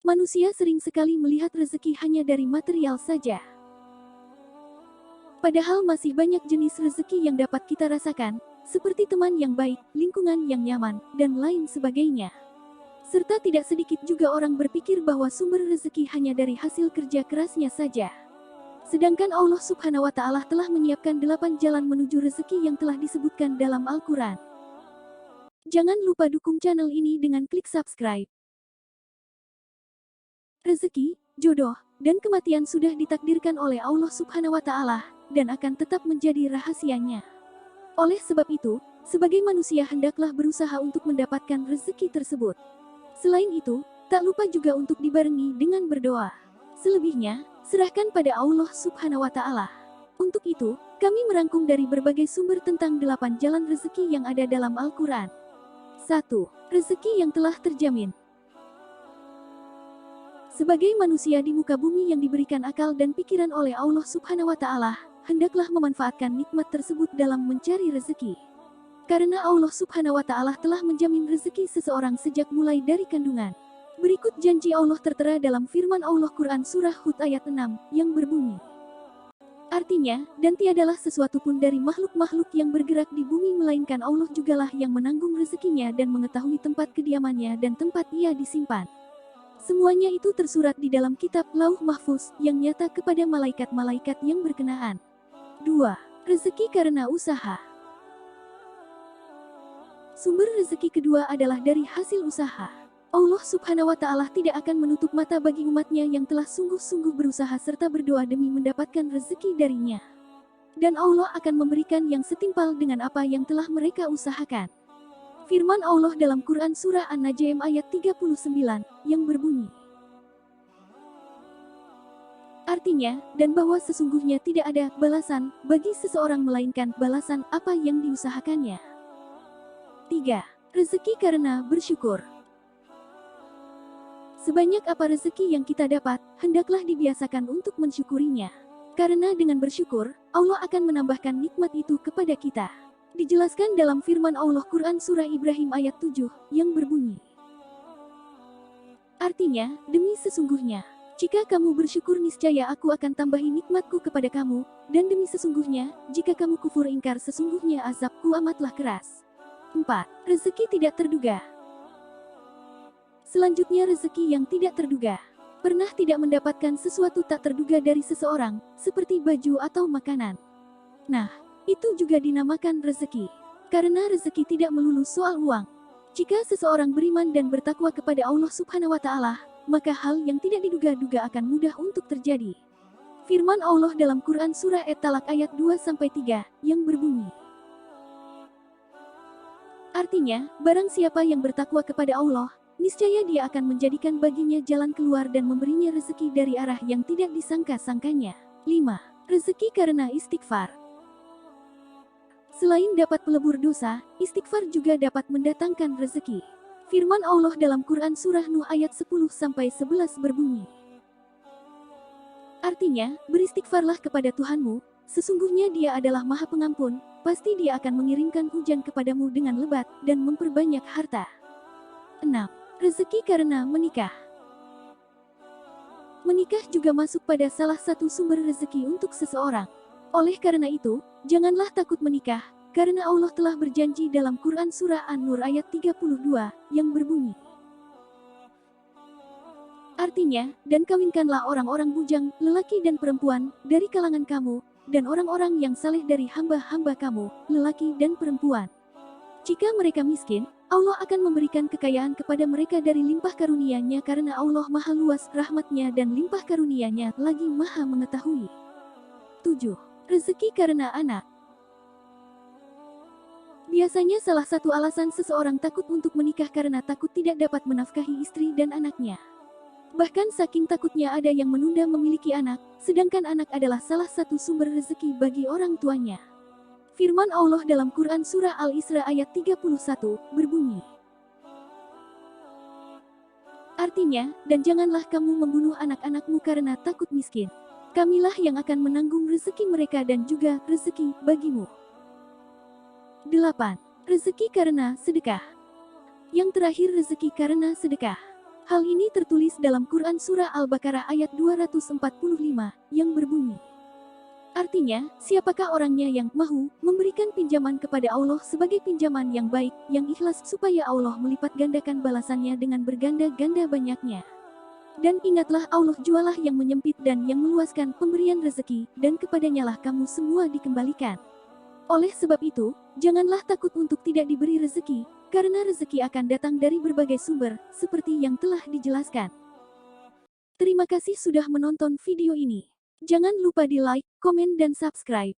Manusia sering sekali melihat rezeki hanya dari material saja. Padahal masih banyak jenis rezeki yang dapat kita rasakan, seperti teman yang baik, lingkungan yang nyaman, dan lain sebagainya. Serta tidak sedikit juga orang berpikir bahwa sumber rezeki hanya dari hasil kerja kerasnya saja. Sedangkan Allah Subhanahu wa Ta'ala telah menyiapkan 8 jalan menuju rezeki yang telah disebutkan dalam Al-Quran. Jangan lupa dukung channel ini dengan klik subscribe. Rezeki, jodoh, dan kematian sudah ditakdirkan oleh Allah Subhanahu wa Ta'ala dan akan tetap menjadi rahasianya. Oleh sebab itu, sebagai manusia hendaklah berusaha untuk mendapatkan rezeki tersebut. Selain itu, tak lupa juga untuk dibarengi dengan berdoa. Selebihnya, serahkan pada Allah Subhanahu wa Ta'ala. Untuk itu, kami merangkum dari berbagai sumber tentang 8 jalan rezeki yang ada dalam Al-Quran. 1. Rezeki yang telah terjamin. Sebagai manusia di muka bumi yang diberikan akal dan pikiran oleh Allah Subhanahu wa Ta'ala, hendaklah memanfaatkan nikmat tersebut dalam mencari rezeki. Karena Allah Subhanahu wa Ta'ala telah menjamin rezeki seseorang sejak mulai dari kandungan. Berikut janji Allah tertera dalam firman Allah Quran Surah Hud ayat 6, yang berbunyi. Artinya, dan tiadalah sesuatu pun dari makhluk-makhluk yang bergerak di bumi melainkan Allah jugalah yang menanggung rezekinya dan mengetahui tempat kediamannya dan tempat ia disimpan. Semuanya itu tersurat di dalam kitab Lauh Mahfuz yang nyata kepada malaikat-malaikat yang berkenaan. 2. Rezeki karena usaha. Sumber rezeki kedua adalah dari hasil usaha. Allah Subhanahu wa Ta'ala tidak akan menutup mata bagi umatnya yang telah sungguh-sungguh berusaha serta berdoa demi mendapatkan rezeki darinya. Dan Allah akan memberikan yang setimpal dengan apa yang telah mereka usahakan. Firman Allah dalam Quran Surah An-Najm ayat 39, yang berbunyi. Artinya, dan bahwa sesungguhnya tidak ada balasan bagi seseorang melainkan balasan apa yang diusahakannya. 3. Rezeki karena bersyukur. Sebanyak apa rezeki yang kita dapat, hendaklah dibiasakan untuk mensyukurinya. Karena dengan bersyukur, Allah akan menambahkan nikmat itu kepada kita. Dijelaskan dalam firman Allah Quran Surah Ibrahim ayat 7, yang berbunyi. Artinya, demi sesungguhnya, jika kamu bersyukur niscaya aku akan tambahi nikmatku kepada kamu, dan demi sesungguhnya, jika kamu kufur ingkar sesungguhnya azabku amatlah keras. 4. Rezeki tidak terduga. Selanjutnya rezeki yang tidak terduga. Pernah tidak mendapatkan sesuatu tak terduga dari seseorang, seperti baju atau makanan. Nah, itu juga dinamakan rezeki. Karena rezeki tidak melulu soal uang. Jika seseorang beriman dan bertakwa kepada Allah Subhanahu wa Ta'ala, maka hal yang tidak diduga-duga akan mudah untuk terjadi. Firman Allah dalam Quran Surah At-Talaq ayat 2-3, yang berbunyi. Artinya, barang siapa yang bertakwa kepada Allah, niscaya dia akan menjadikan baginya jalan keluar dan memberinya rezeki dari arah yang tidak disangka-sangkanya. 5. Rezeki karena istighfar. Selain dapat pelebur dosa, istighfar juga dapat mendatangkan rezeki. Firman Allah dalam Quran Surah Nuh ayat 10-11 berbunyi. Artinya, beristighfarlah kepada Tuhanmu, sesungguhnya Dia adalah Maha Pengampun, pasti Dia akan mengirimkan hujan kepadamu dengan lebat, dan memperbanyak harta. 6. Rezeki karena menikah. Menikah juga masuk pada salah satu sumber rezeki untuk seseorang. Oleh karena itu, janganlah takut menikah, karena Allah telah berjanji dalam Quran Surah An-Nur ayat 32, yang berbunyi. Artinya, dan kawinkanlah orang-orang bujang, lelaki dan perempuan, dari kalangan kamu, dan orang-orang yang saleh dari hamba-hamba kamu, lelaki dan perempuan. Jika mereka miskin, Allah akan memberikan kekayaan kepada mereka dari limpah karunia-Nya karena Allah maha luas rahmat-Nya dan limpah karunia-Nya lagi maha mengetahui. 7. Rezeki karena anak. Biasanya salah satu alasan seseorang takut untuk menikah karena takut tidak dapat menafkahi istri dan anaknya. Bahkan saking takutnya ada yang menunda memiliki anak, sedangkan anak adalah salah satu sumber rezeki bagi orang tuanya. Firman Allah dalam Quran Surah Al-Isra ayat 31, berbunyi. Artinya, dan janganlah kamu membunuh anak-anakmu karena takut miskin. Kamilah yang akan menanggung rezeki mereka dan juga rezeki bagimu. 8. Rezeki karena sedekah. Yang terakhir rezeki karena sedekah. Hal ini tertulis dalam Quran Surah Al-Baqarah ayat 245, yang berbunyi, artinya, siapakah orangnya yang mahu memberikan pinjaman kepada Allah sebagai pinjaman yang baik, yang ikhlas supaya Allah melipat gandakan balasannya dengan berganda-ganda banyaknya. Dan ingatlah Allah jualah yang menyempit dan yang meluaskan pemberian rezeki, dan kepadanyalah kamu semua dikembalikan. Oleh sebab itu, janganlah takut untuk tidak diberi rezeki, karena rezeki akan datang dari berbagai sumber, seperti yang telah dijelaskan. Terima kasih sudah menonton video ini. Jangan lupa di like, komen dan subscribe.